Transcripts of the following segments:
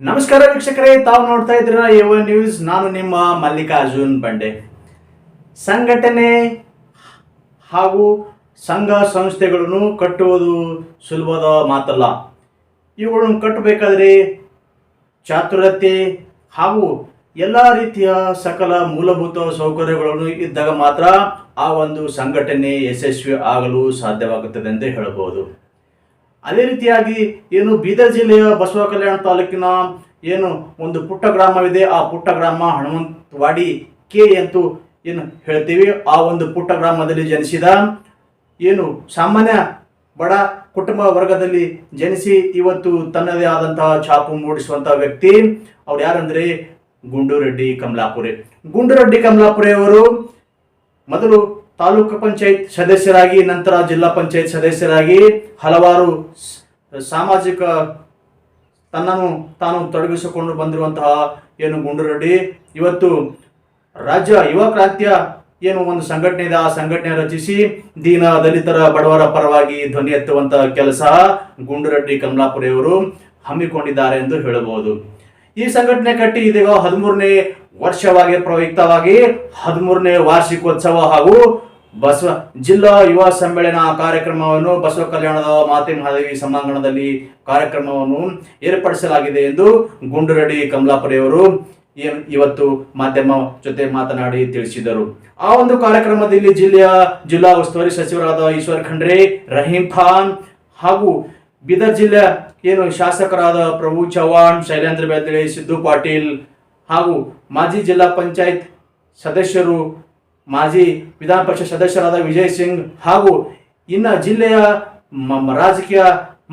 ನಮಸ್ಕಾರ ವೀಕ್ಷಕರೇ, ತಾವು ನೋಡ್ತಾ ಇದ್ದೀರಾ ಎವ ನ್ಯೂಸ್. ನಾನು ನಿಮ್ಮ ಮಲ್ಲಿಕಾರ್ಜುನ್ ಬಂಡೆ. ಸಂಘಟನೆ ಹಾಗೂ ಸಂಘ ಸಂಸ್ಥೆಗಳನ್ನು ಕಟ್ಟುವುದು ಸುಲಭದ ಮಾತಲ್ಲ. ಇವುಗಳನ್ನು ಕಟ್ಟಬೇಕಾದ್ರೆ ಚಾತುರ್ಯತೆ ಹಾಗೂ ಎಲ್ಲ ರೀತಿಯ ಸಕಲ ಮೂಲಭೂತ ಸೌಕರ್ಯಗಳನ್ನು ಇದ್ದಾಗ ಮಾತ್ರ ಆ ಒಂದು ಸಂಘಟನೆ ಯಶಸ್ವಿ ಆಗಲು ಸಾಧ್ಯವಾಗುತ್ತದೆ ಎಂದು ಹೇಳಬಹುದು. ಅದೇ ರೀತಿಯಾಗಿ ಏನು ಬೀದರ್ ಜಿಲ್ಲೆಯ ಬಸವ ಕಲ್ಯಾಣ ತಾಲೂಕಿನ ಏನು ಒಂದು ಪುಟ್ಟ ಗ್ರಾಮವಿದೆ. ಆ ಪುಟ್ಟ ಗ್ರಾಮ ಹನುಮಂತವಾಡಿ ಕೆ ಎಂದು ಏನು ಹೇಳ್ತೀವಿ. ಆ ಒಂದು ಪುಟ್ಟ ಗ್ರಾಮದಲ್ಲಿ ಜನಿಸಿದ ಏನು ಸಾಮಾನ್ಯ ಬಡ ಕುಟುಂಬ ವರ್ಗದಲ್ಲಿ ಜನಿಸಿ ಇವತ್ತು ತನ್ನದೇ ಆದಂತಹ ಛಾಪು ಮೂಡಿಸುವಂತಹ ವ್ಯಕ್ತಿ ಅವ್ರು ಯಾರಂದ್ರೆ ಗುಂಡುರೆಡ್ಡಿ ಕಮಲಾಪುರೆ. ಗುಂಡುರೆಡ್ಡಿ ಕಮಲಾಪುರೆ ಅವರು ಮೊದಲು ತಾಲೂಕು ಪಂಚಾಯತ್ ಸದಸ್ಯರಾಗಿ, ನಂತರ ಜಿಲ್ಲಾ ಪಂಚಾಯತ್ ಸದಸ್ಯರಾಗಿ ಹಲವಾರು ಸಾಮಾಜಿಕ ತನ್ನನ್ನು ತಾನು ತೊಡಗಿಸಿಕೊಂಡು ಬಂದಿರುವಂತಹ ಏನು ಗುಂಡುರೆಡ್ಡಿ ಇವತ್ತು ರಾಜ್ಯ ಯುವ ಕ್ರಾಂತಿಯ ಏನು ಒಂದು ಸಂಘಟನೆ ಇದೆ. ಆ ಸಂಘಟನೆ ರಚಿಸಿ ದೀನ ದಲಿತರ ಬಡವರ ಪರವಾಗಿ ಧ್ವನಿ ಎತ್ತುವಂತಹ ಕೆಲಸ ಗುಂಡುರೆಡ್ಡಿ ಕಮಲಾಪುರೆ ಅವರು ಹಮ್ಮಿಕೊಂಡಿದ್ದಾರೆ ಎಂದು ಹೇಳಬಹುದು. ಈ ಸಂಘಟನೆ ಕಟ್ಟಿ ಇದೀಗ 13ನೇ ವರ್ಷವಾಗಿ ಪ್ರಯುಕ್ತವಾಗಿ 13ನೇ ವಾರ್ಷಿಕೋತ್ಸವ ಹಾಗೂ ಬಸವ ಜಿಲ್ಲಾ ಯುವ ಸಮ್ಮೇಳನ ಕಾರ್ಯಕ್ರಮವನ್ನು ಬಸವ ಕಲ್ಯಾಣದ ಮಾತೆ ಮಹಾದೇವಿ ಸಭಾಂಗಣದಲ್ಲಿ ಕಾರ್ಯಕ್ರಮವನ್ನು ಏರ್ಪಡಿಸಲಾಗಿದೆ ಎಂದು ಗುಂಡುರೆಡ್ಡಿ ಕಮಲಾಪುರೆ ಅವರು ಇವತ್ತು ಮಾಧ್ಯಮ ಜೊತೆ ಮಾತನಾಡಿ ತಿಳಿಸಿದರು. ಆ ಒಂದು ಕಾರ್ಯಕ್ರಮದಲ್ಲಿ ಜಿಲ್ಲಾ ಉಸ್ತುವಾರಿ ಸಚಿವರಾದ ಈಶ್ವರ್ ಖಂಡ್ರೆ, ರಹೀಂ ಖಾನ್ ಹಾಗೂ ಬೀದರ್ ಜಿಲ್ಲೆ ಏನು ಶಾಸಕರಾದ ಪ್ರಭು ಚವ್ಹಾಣ್, ಶೈಲೇಂದ್ರ ಬೆಳ್ತಳೆ, ಸಿದ್ದು ಪಾಟೀಲ್ ಹಾಗೂ ಮಾಜಿ ಜಿಲ್ಲಾ ಪಂಚಾಯತ್ ಸದಸ್ಯರು, ಮಾಜಿ ವಿಧಾನ ಪರಿಷತ್ ಸದಸ್ಯರಾದ ವಿಜಯ್ ಸಿಂಗ್ ಹಾಗೂ ಇನ್ನು ಜಿಲ್ಲೆಯ ರಾಜಕೀಯ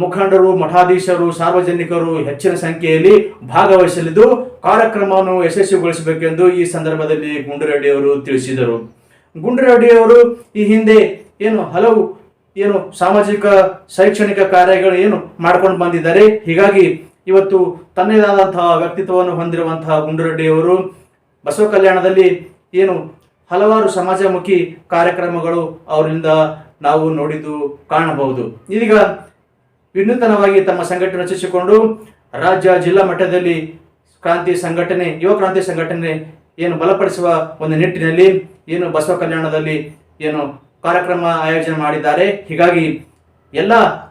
ಮುಖಂಡರು, ಮಠಾಧೀಶರು, ಸಾರ್ವಜನಿಕರು ಹೆಚ್ಚಿನ ಸಂಖ್ಯೆಯಲ್ಲಿ ಭಾಗವಹಿಸಲಿದ್ದು ಕಾರ್ಯಕ್ರಮವನ್ನು ಯಶಸ್ವಿಗೊಳಿಸಬೇಕೆಂದು ಈ ಸಂದರ್ಭದಲ್ಲಿ ಗುಂಡುರೆಡ್ಡಿ ಅವರು ತಿಳಿಸಿದರು. ಗುಂಡುರೆಡ್ಡಿ ಅವರು ಈ ಹಿಂದೆ ಹಲವು ಸಾಮಾಜಿಕ ಶೈಕ್ಷಣಿಕ ಕಾರ್ಯಗಳು ಮಾಡ್ಕೊಂಡು ಬಂದಿದ್ದಾರೆ. ಹೀಗಾಗಿ ಇವತ್ತು ತನ್ನದಾದಂತಹ ವ್ಯಕ್ತಿತ್ವವನ್ನು ಹೊಂದಿರುವಂತಹ ಗುಂಡುರೆಡ್ಡಿ ಅವರು ಬಸವ ಕಲ್ಯಾಣದಲ್ಲಿ ಹಲವಾರು ಸಮಾಜಮುಖಿ ಕಾರ್ಯಕ್ರಮಗಳು ಅವರಿಂದ ನಾವು ನೋಡಿದ್ದು ಕಾಣಬಹುದು. ಇದೀಗ ವಿನೂತನವಾಗಿ ತಮ್ಮ ಸಂಘಟನೆ ರಚಿಸಿಕೊಂಡು ರಾಜ್ಯ ಜಿಲ್ಲಾ ಮಟ್ಟದಲ್ಲಿ ಯುವ ಕ್ರಾಂತಿ ಸಂಘಟನೆ ಬಲಪಡಿಸುವ ಒಂದು ನಿಟ್ಟಿನಲ್ಲಿ ಬಸವ ಕಲ್ಯಾಣದಲ್ಲಿ ಕಾರ್ಯಕ್ರಮ ಆಯೋಜನೆ ಮಾಡಿದ್ದಾರೆ. ಹೀಗಾಗಿ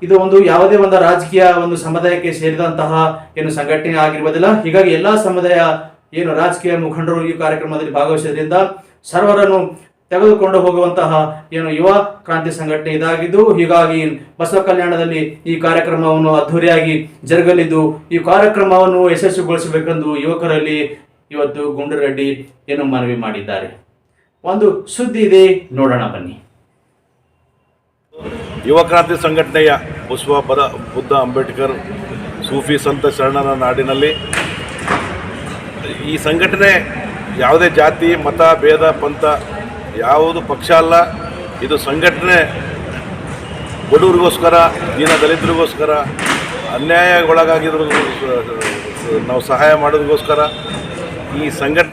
ಇದು ಯಾವುದೇ ಒಂದು ರಾಜಕೀಯ ಒಂದು ಸಮುದಾಯಕ್ಕೆ ಸೇರಿದಂತಹ ಸಂಘಟನೆ ಆಗಿರುವುದಿಲ್ಲ. ಹೀಗಾಗಿ ಎಲ್ಲಾ ಸಮುದಾಯ ರಾಜಕೀಯ ಮುಖಂಡರು ಈ ಕಾರ್ಯಕ್ರಮದಲ್ಲಿ ಭಾಗವಹಿಸುವುದರಿಂದ ಸರ್ವರನ್ನು ತೆಗೆದುಕೊಂಡು ಹೋಗುವಂತಹ ಯುವ ಕ್ರಾಂತಿ ಸಂಘಟನೆ ಇದಾಗಿದ್ದು, ಹೀಗಾಗಿ ಬಸವ ಕಲ್ಯಾಣದಲ್ಲಿ ಈ ಕಾರ್ಯಕ್ರಮವನ್ನು ಅದ್ದೂರಿಯಾಗಿ ಜರುಗಲಿದ್ದು ಈ ಕಾರ್ಯಕ್ರಮವನ್ನು ಯಶಸ್ವಿಗೊಳಿಸಬೇಕೆಂದು ಯುವಕರಲ್ಲಿ ಇವತ್ತು ಗುಂಡುರೆಡ್ಡಿ ಮನವಿ ಮಾಡಿದ್ದಾರೆ. ಒಂದು ಸುದ್ದಿ ಇದೆ, ನೋಡೋಣ ಬನ್ನಿ. ಯುವ ಕ್ರಾಂತಿ ಸಂಘಟನೆಯ ಬಸವ ಬುದ್ಧ ಅಂಬೇಡ್ಕರ್ ಸೂಫಿ ಸಂತ ಶರಣರ ನಾಡಿನಲ್ಲಿ ಈ ಸಂಘಟನೆ ಯಾವುದೇ ಜಾತಿ ಮತ ಭೇದ ಪಂಥ ಯಾವುದು ಪಕ್ಷ ಅಲ್ಲ. ಇದು ಸಂಘಟನೆ ಬಡವರಿಗೋಸ್ಕರ, ದೀನ ದಲಿತರಿಗೋಸ್ಕರ, ಅನ್ಯಾಯಗೊಳಗಾಗಿರೋ ನಾವು ಸಹಾಯ ಮಾಡೋದಕ್ಕೋಸ್ಕರ ಈ ಸಂಘಟನೆ